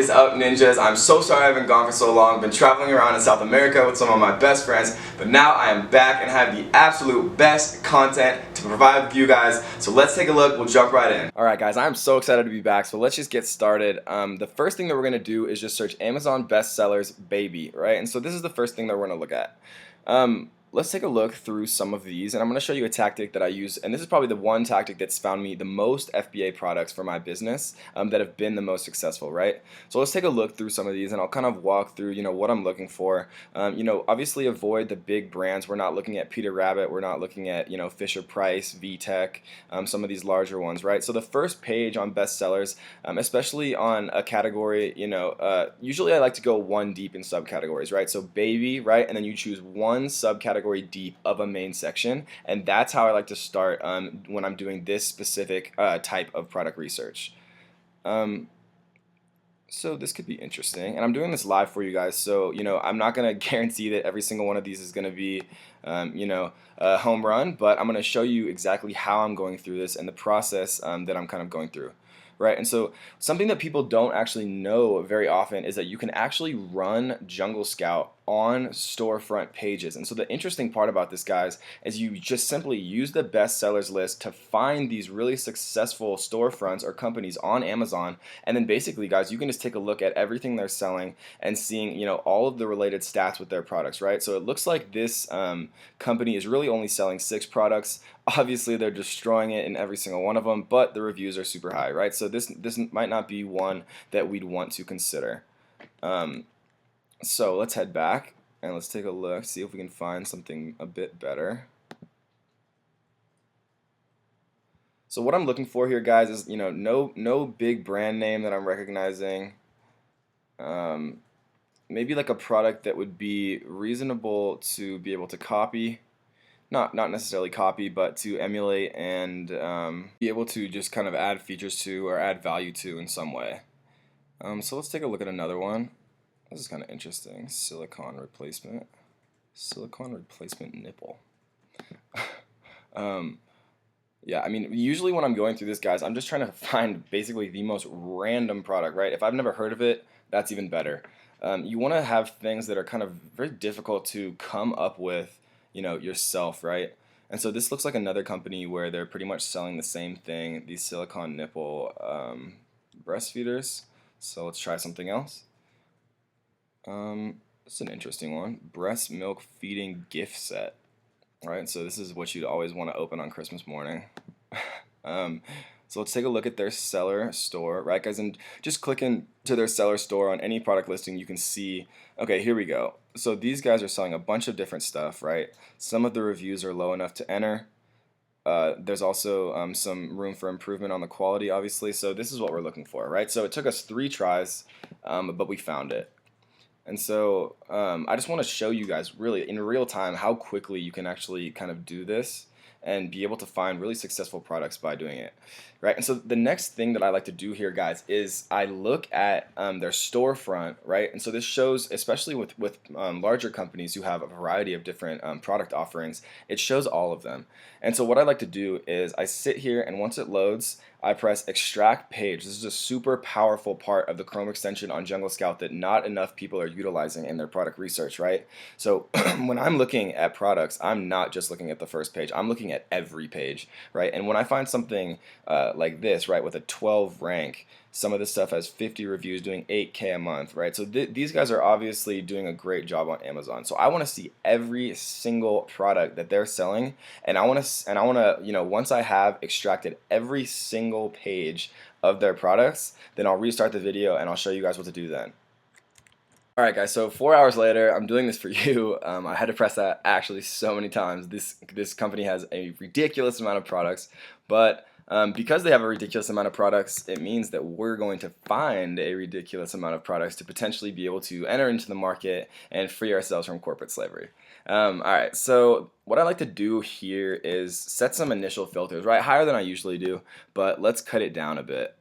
is up, ninjas? I'm so sorry I haven't gone for so long. I've been traveling around in South America with some of my best friends, but now I am back and have the absolute best content to provide with you guys. So let's take a look. We'll jump right in. Alright guys, I'm so excited to be back, so let's just get started. The first thing that we're going to do is just search Amazon bestsellers baby, right? And so this is the first thing that we're going to look at. Let's take a look through some of these, and I'm going to show you a tactic that I use, and this is probably the one tactic that's found me the most FBA products for my business that have been the most successful, right? So let's take a look through some of these, and I'll kind of walk through, what I'm looking for. Obviously avoid the big brands. We're not looking at Peter Rabbit. We're not looking at, Fisher Price, VTech, some of these larger ones, right? So the first page on bestsellers, especially on a category, usually I like to go one deep in subcategories, right? So baby, right? And then you choose one subcategory deep of a main section, and that's how I like to start when I'm doing this specific type of product research. So this could be interesting, and I'm doing this live for you guys, so I'm not gonna guarantee that every single one of these is gonna be a home run, but I'm gonna show you exactly how I'm going through this and the process that I'm kind of going through. Right, and so something that people don't actually know very often is that you can actually run Jungle Scout on storefront pages. And so the interesting part about this, guys, is you just simply use the bestsellers list to find these really successful storefronts or companies on Amazon, and then basically, guys, you can just take a look at everything they're selling and seeing all of the related stats with their products, right? So it looks like this company is really only selling 6 products. Obviously they're destroying it in every single one of them, but the reviews are super high, right? So this might not be one that we'd want to consider. So let's head back and let's take a look, see if we can find something a bit better. So what I'm looking for here, guys, is no big brand name that I'm recognizing. Maybe like a product that would be reasonable to be able to copy. Not necessarily copy, but to emulate and be able to just kind of add features to or add value to in some way. So let's take a look at another one. This is kind of interesting. Silicone replacement nipple. Yeah, I mean, usually when I'm going through this, guys, I'm just trying to find basically the most random product, right? If I've never heard of it, that's even better. You want to have things that are kind of very difficult to come up with yourself, right? And so this looks like another company where they're pretty much selling the same thing, these silicone nipple breastfeeders. So let's try something else. This is an interesting one. Breast milk feeding gift set. All right, so this is what you'd always want to open on Christmas morning. So let's take a look at their seller store, right, guys? And just click into their seller store on any product listing, you can see, okay, here we go. So these guys are selling a bunch of different stuff, right? Some of the reviews are low enough to enter. There's also some room for improvement on the quality, obviously. So this is what we're looking for, right? So it took us 3 tries, but we found it. And so I just want to show you guys really in real time how quickly you can actually kind of do this and be able to find really successful products by doing it, right? And so the next thing that I like to do here, guys, is I look at their storefront, right? And so this shows, especially with larger companies who have a variety of different product offerings, it shows all of them. And so what I like to do is I sit here, and once it loads, I press extract page. This is a super powerful part of the Chrome extension on Jungle Scout that not enough people are utilizing in their product research, right? So when I'm looking at products, I'm not just looking at the first page. I'm looking at every page, right? And when I find something like this, right, with a 12 rank, some of this stuff has 50 reviews doing 8K a month, right? So these guys are obviously doing a great job on Amazon. So I want to see every single product that they're selling, and I want to, once I have extracted every single page of their products, then I'll restart the video and I'll show you guys what to do then. Alright guys, so 4 hours later, I'm doing this for you. I had to press that actually so many times. This company has a ridiculous amount of products, but because they have a ridiculous amount of products, it means that we're going to find a ridiculous amount of products to potentially be able to enter into the market and free ourselves from corporate slavery. Alright, so what I like to do here is set some initial filters, right? Higher than I usually do, but let's cut it down a bit.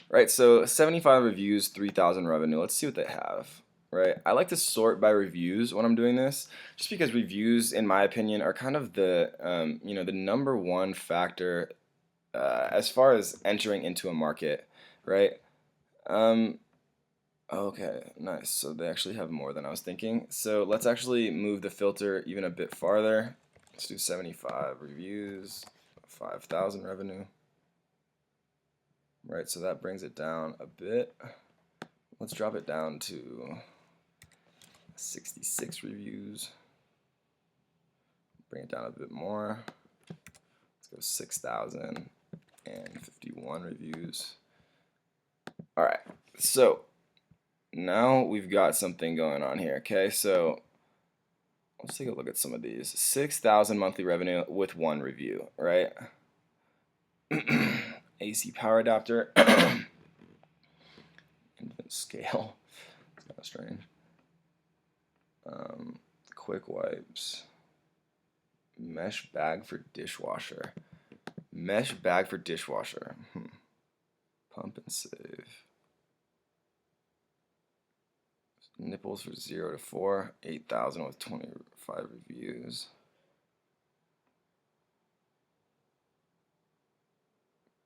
Right, so 75 reviews, 3,000 revenue. Let's see what they have. Right, I like to sort by reviews when I'm doing this, just because reviews, in my opinion, are kind of the the number one factor as far as entering into a market, right? Okay, nice. So they actually have more than I was thinking. So let's actually move the filter even a bit farther. Let's do 75 reviews, 5,000 revenue. Right, so that brings it down a bit. Let's drop it down to 66 reviews. Bring it down a bit more. Let's go 6,051 reviews. All right, so now we've got something going on here. Okay, so let's take a look at some of these. 6,000 monthly revenue with one review, right? AC power adapter. Infant scale. It's kind of strange. Quick wipes. Mesh bag for dishwasher. Mesh bag for dishwasher. Pump and save. Nipples for 0 to 4. 8,000 with 25 reviews.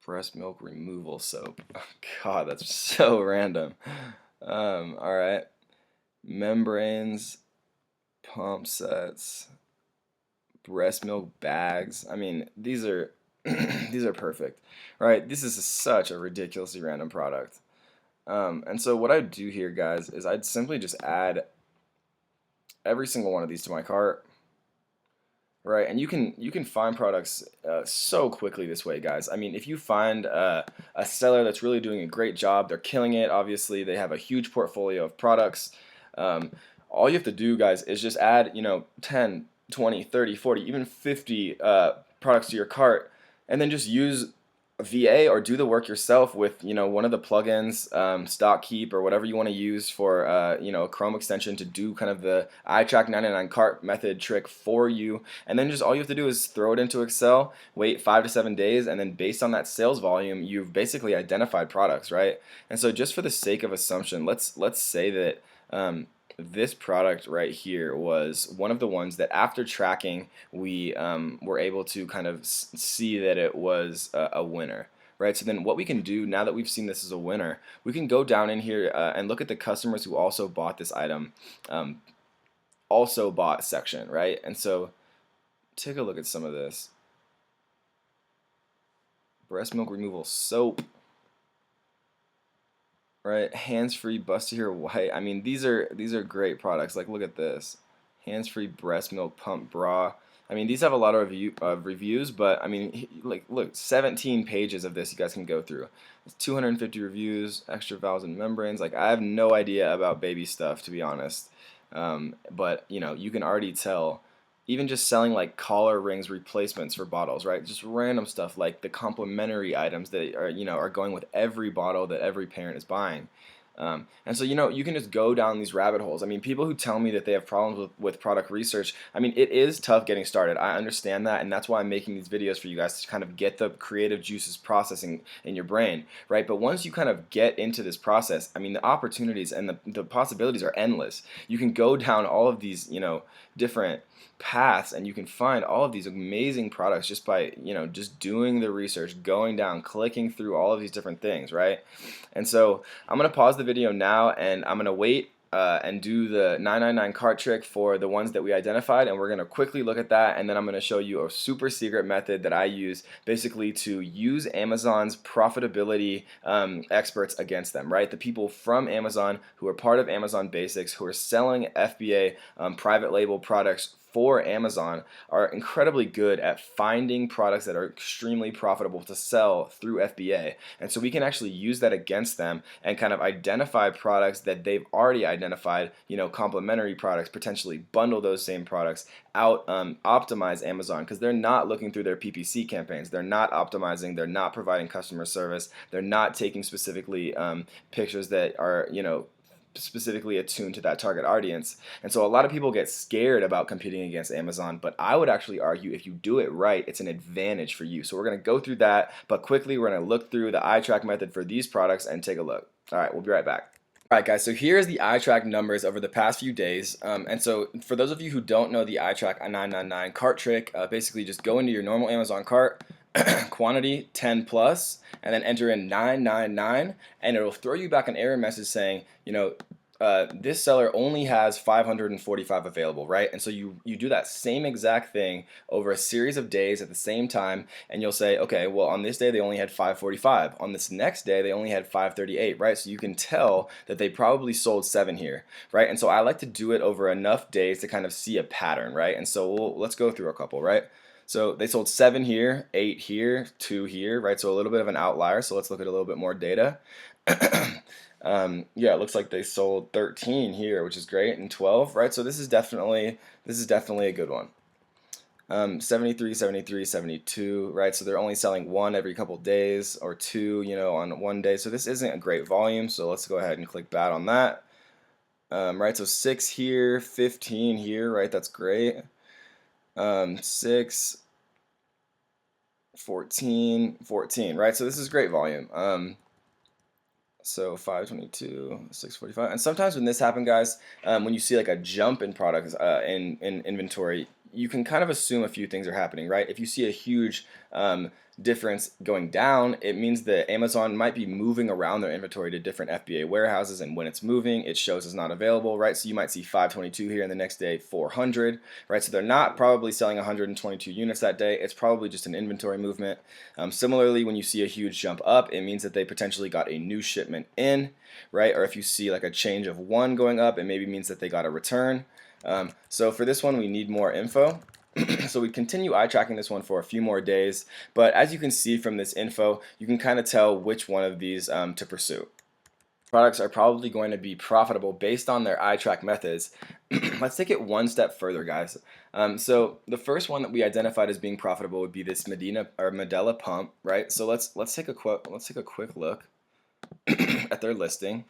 Breast milk removal soap. God, that's so random. Alright. Membranes. Pump sets. Breast milk bags. I mean, these are these are perfect, right? This is such a ridiculously random product. And so what I'd do here, guys, is I'd simply just add every single one of these to my cart, right? And you can find products so quickly this way, guys. I mean, if you find a seller that's really doing a great job, they're killing it. Obviously, they have a huge portfolio of products. All you have to do, guys, is just add 10, 20, 30, 40, even 50 products to your cart, and then just use VA or do the work yourself with one of the plugins, StockKeep or whatever you want to use for a Chrome extension to do kind of the iTrack 99 cart method trick for you. And then just all you have to do is throw it into Excel, wait 5 to 7 days, and then based on that sales volume, you've basically identified products, right? And so just for the sake of assumption, let's say that this product right here was one of the ones that after tracking we were able to kind of see that it was a winner, right? So then what we can do now that we've seen this as a winner, we can go down in here and look at the customers who also bought this item, also bought section, right? And so take a look at some of this. Breast milk removal soap, right? Hands-free Busty Hair White. I mean, these are great products. Like, look at this, hands-free breast milk pump bra. I mean, these have a lot of reviews, but I mean, like, look, 17 pages of this you guys can go through. It's 250 reviews, extra valves and membranes. Like, I have no idea about baby stuff, to be honest. But you can already tell. Even just selling like collar rings replacements for bottles, right? Just random stuff like the complimentary items that are going with every bottle that every parent is buying. And so you can just go down these rabbit holes. I mean, people who tell me that they have problems with product research, I mean, it is tough getting started. I understand that, and that's why I'm making these videos for you guys to kind of get the creative juices processing in your brain, right? But once you kind of get into this process, I mean, the opportunities and the possibilities are endless. You can go down all of these, different paths, and you can find all of these amazing products just by just doing the research, going down, clicking through all of these different things, right? And so I'm gonna pause the video now, and I'm gonna wait and do the 999 cart trick for the ones that we identified, and we're gonna quickly look at that, and then I'm gonna show you a super secret method that I use basically to use Amazon's profitability experts against them, right? The people from Amazon who are part of Amazon Basics, who are selling FBA private label products for Amazon, are incredibly good at finding products that are extremely profitable to sell through FBA. And so we can actually use that against them and kind of identify products that they've already identified, complementary products, potentially bundle those same products out, optimize Amazon, because they're not looking through their PPC campaigns. They're not optimizing. They're not providing customer service. They're not taking specifically pictures that are, specifically attuned to that target audience. And so a lot of people get scared about competing against Amazon, but I would actually argue if you do it right, it's an advantage for you. So we're going to go through that, but quickly we're going to look through the iTrack method for these products and take a look. All right, we'll be right back. All right, guys, so here's the iTrack numbers over the past few days. And so for those of you who don't know the iTrack 999 cart trick, basically just go into your normal Amazon cart, quantity 10 plus, and then enter in 999, and it'll throw you back an error message saying, this seller only has 545 available, right? And so you do that same exact thing over a series of days at the same time, and you'll say, okay, well, on this day they only had 545. On this next day they only had 538, right? So you can tell that they probably sold 7 here, right? And so I like to do it over enough days to kind of see a pattern, right? And so let's go through a couple, right? So they sold 7 here, 8 here, 2 here, right? So a little bit of an outlier. So let's look at a little bit more data. Yeah, it looks like they sold 13 here, which is great, and 12, right? So this is definitely a good one. 73, 73, 72, right? So they're only selling 1 every couple days, or 2, on one day. So this isn't a great volume. So let's go ahead and click bad on that. Right, so 6 here, 15 here, right? That's great. 6, 14, 14, right? So this is great volume. So 522, 645, and sometimes when this happens, guys, when you see like a jump in products in inventory, you can kind of assume a few things are happening, right? If you see a huge difference going down, it means that Amazon might be moving around their inventory to different FBA warehouses, and when it's moving, it shows it's not available, right? So you might see 522 here, and the next day 400, right? So they're not probably selling 122 units that day. It's probably just an inventory movement. Similarly, when you see a huge jump up, it means that they potentially got a new shipment in, right? Or if you see like a change of 1 going up, it maybe means that they got a return. So for this one, we need more info. So we continue eye tracking this one for a few more days, but as you can see from this info, you can kind of tell which one of these to pursue. Products are probably going to be profitable based on their eye track methods. Let's take it one step further, guys. So the first one that we identified as being profitable would be this Medela pump, right? So let's take a quick look at their listing.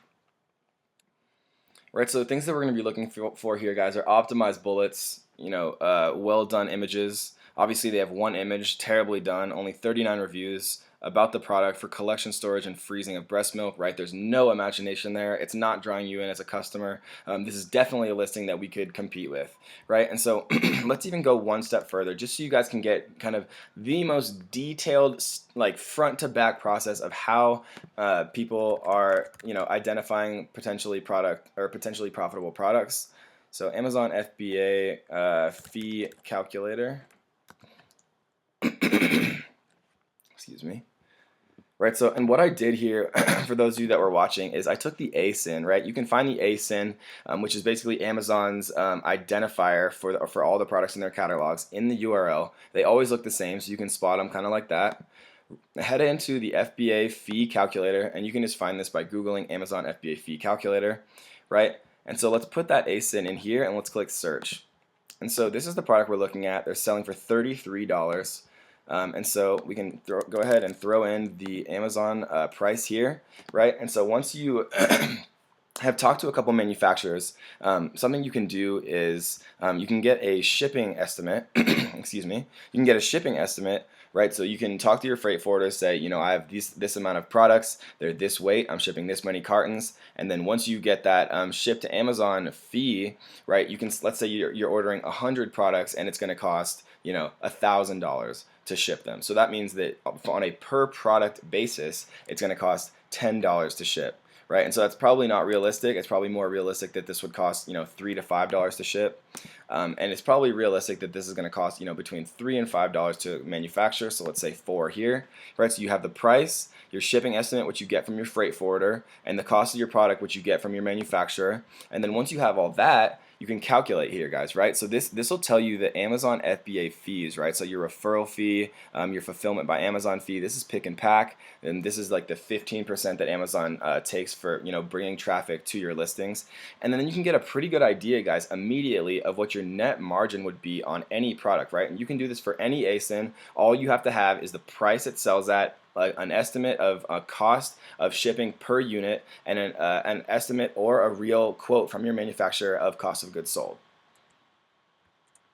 Right, so the things that we're going to be looking for here, guys, are optimized bullets, well done images. Obviously, they have 1 image, terribly done, only 39 reviews about the product for collection, storage, and freezing of breast milk, right? There's no imagination there. It's not drawing you in as a customer. This is definitely a listing that we could compete with, right? And so let's even go one step further, just so you guys can get kind of the most detailed, like front to back process of how people are, identifying potentially profitable products. So Amazon FBA Fee Calculator. Excuse me. Right, so, and what I did here, for those of you that were watching, is I took the ASIN, right? You can find the ASIN, which is basically Amazon's identifier for all the products in their catalogs, in the URL. They always look the same, so you can spot them kind of like that. Head into the FBA Fee Calculator, and you can just find this by Googling Amazon FBA Fee Calculator, right? And so let's put that ASIN in here, and let's click search. And so this is the product we're looking at. They're selling for $33. And so we can go ahead and throw in the Amazon price here, right? And so once you have talked to a couple manufacturers, something you can do is you can get a shipping estimate. Excuse me. You can get a shipping estimate, right? So you can talk to your freight forwarder, say, I have this amount of products, they're this weight, I'm shipping this many cartons, and then once you get that shipped to Amazon fee, right? You can, let's say you're ordering 100 products, and it's going to cost $1,000 to ship them. So that means that on a per product basis, it's going to cost $10 to ship. Right, and so that's probably not realistic. It's probably more realistic that this would cost $3 to $5 to ship, and it's probably realistic that this is going to cost between $3 and $5 to manufacture. So let's say 4 here, right? So you have the price, your shipping estimate, which you get from your freight forwarder, and the cost of your product, which you get from your manufacturer. And then once you have all that, you can calculate here, guys, right? So this will tell you the Amazon FBA fees, right? So your referral fee, your fulfillment by Amazon fee, this is pick and pack, and this is like the 15% that Amazon takes for bringing traffic to your listings. And then you can get a pretty good idea, guys, immediately of what your net margin would be on any product, right? And you can do this for any ASIN. All you have to have is the price it sells at, an estimate of a cost of shipping per unit, and an estimate or a real quote from your manufacturer of cost of goods sold.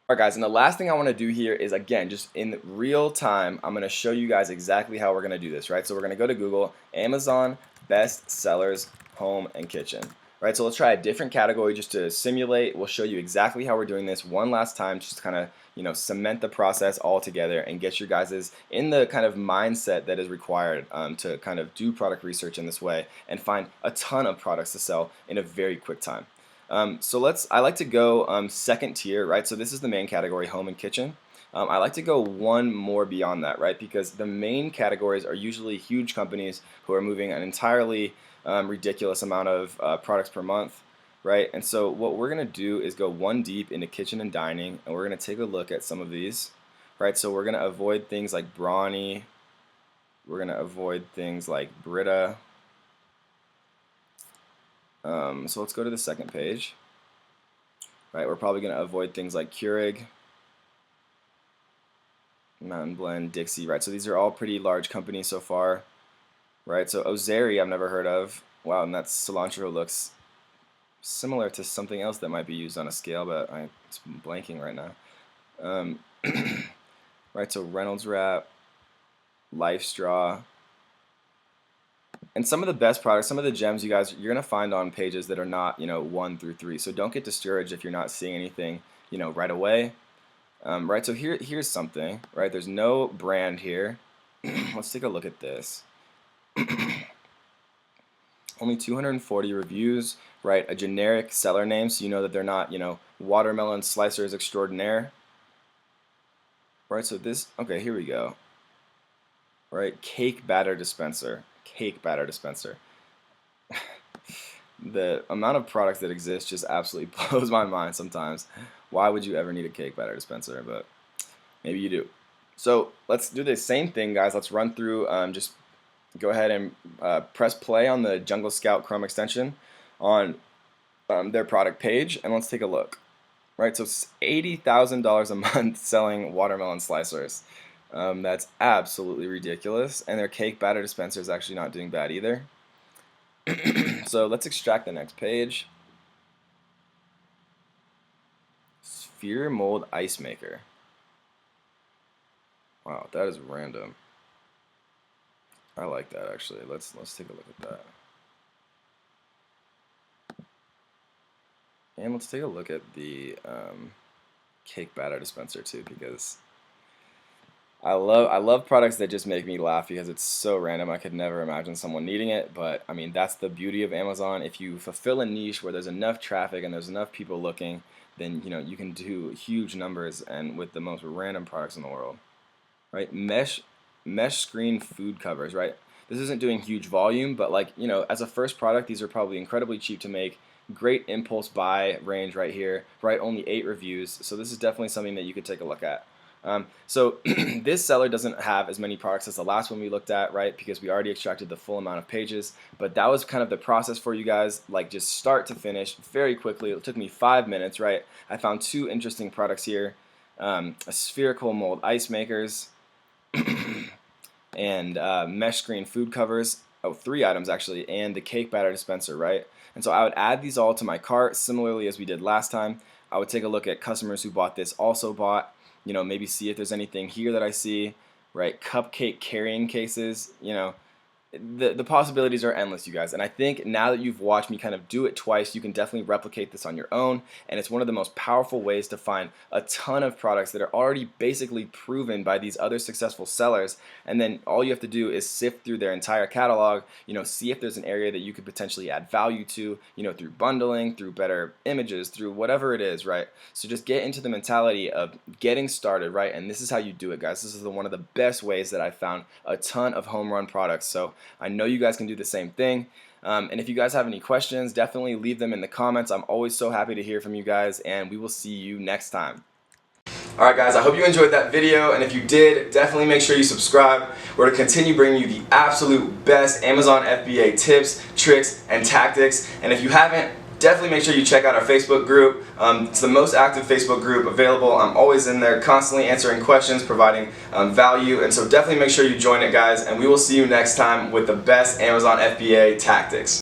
Alright, guys, and the last thing I want to do here is, again, just in real time, I'm going to show you guys exactly how we're going to do this, right? So we're going to go to Google, Amazon Best Sellers Home and Kitchen. right? So let's try a different category just to simulate. We'll show you exactly how we're doing this one last time, just to kind of, you know, cement the process all together and get your guys in the kind of mindset that is required to kind of do product research in this way and find a ton of products to sell in a very quick time. I like to go second tier, right? So this is the main category, home and kitchen. I like to go one more beyond that, right? Because the main categories are usually huge companies who are moving an entirely ridiculous amount of products per month, right? And so what we're going to do is go one deep into kitchen and dining, and we're going to take a look at some of these, right? So we're going to avoid things like Brawny. We're going to avoid things like Brita. So let's go to the second page. Right, we're probably going to avoid things like Keurig, Mountain Blend, Dixie, right? So these are all pretty large companies so far, right? So Ozeri I've never heard of. Wow, and that cilantro looks similar to something else that might be used on a scale, but I'm blanking right now. Right, so Reynolds Wrap, Life Straw, and some of the best products, some of the gems you guys, you're going to find on pages that are not, 1 through 3. So don't get discouraged if you're not seeing anything, right away. Right, so here's something, right? There's no brand here. Let's take a look at this. Only 240 reviews, right? A generic seller name, so you know that they're not, watermelon slicers extraordinaire. Right, so this, okay, here we go. Right, cake batter dispenser. Cake batter dispenser. The amount of products that exist just absolutely blows my mind sometimes. Why would you ever need a cake batter dispenser? But maybe you do. So let's do the same thing, guys. Let's run through, just go ahead and press play on the Jungle Scout Chrome extension on their product page, and let's take a look. Right, so it's $80,000 a month selling watermelon slicers. That's absolutely ridiculous, and their cake batter dispenser is actually not doing bad either. So let's extract the next page. Sphere mold ice maker. Wow, that is random. I like that actually. Let's take a look at that. And let's take a look at the cake batter dispenser too, because I love products that just make me laugh because it's so random. I could never imagine someone needing it, but I mean, that's the beauty of Amazon. If you fulfill a niche where there's enough traffic and there's enough people looking, then you can do huge numbers and with the most random products in the world. Right? Mesh screen food covers, right? This isn't doing huge volume, but like, as a first product, these are probably incredibly cheap to make. Great impulse buy range right here, right? Only 8 reviews, so this is definitely something that you could take a look at. So this seller doesn't have as many products as the last one we looked at, right? Because we already extracted the full amount of pages, but that was kind of the process for you guys, like just start to finish very quickly. It took me 5 minutes, right? I found 2 interesting products here, a spherical mold ice makers and mesh screen food covers. Oh, 3 items actually, and the cake batter dispenser, right? And so I would add these all to my cart, similarly as we did last time. I would take a look at customers who bought this also bought, maybe see if there's anything here that I see, right? Cupcake carrying cases, the possibilities are endless, you guys. And I think now that you've watched me kind of do it twice, you can definitely replicate this on your own. And it's one of the most powerful ways to find a ton of products that are already basically proven by these other successful sellers. And then all you have to do is sift through their entire catalog, see if there's an area that you could potentially add value to, through bundling, through better images, through whatever it is, right? So just get into the mentality of getting started, right? And this is how you do it, guys. This is one of the best ways that I've found a ton of home run products. So I know you guys can do the same thing. And if you guys have any questions, definitely leave them in the comments. I'm always so happy to hear from you guys, and we will see you next time. Alright guys, I hope you enjoyed that video, and if you did, definitely make sure you subscribe. We're going to continue bringing you the absolute best Amazon FBA tips, tricks, and tactics. And if you haven't, definitely make sure you check out our Facebook group. It's the most active Facebook group available. I'm always in there constantly answering questions, providing value, and so definitely make sure you join it, guys, and we will see you next time with the best Amazon FBA tactics.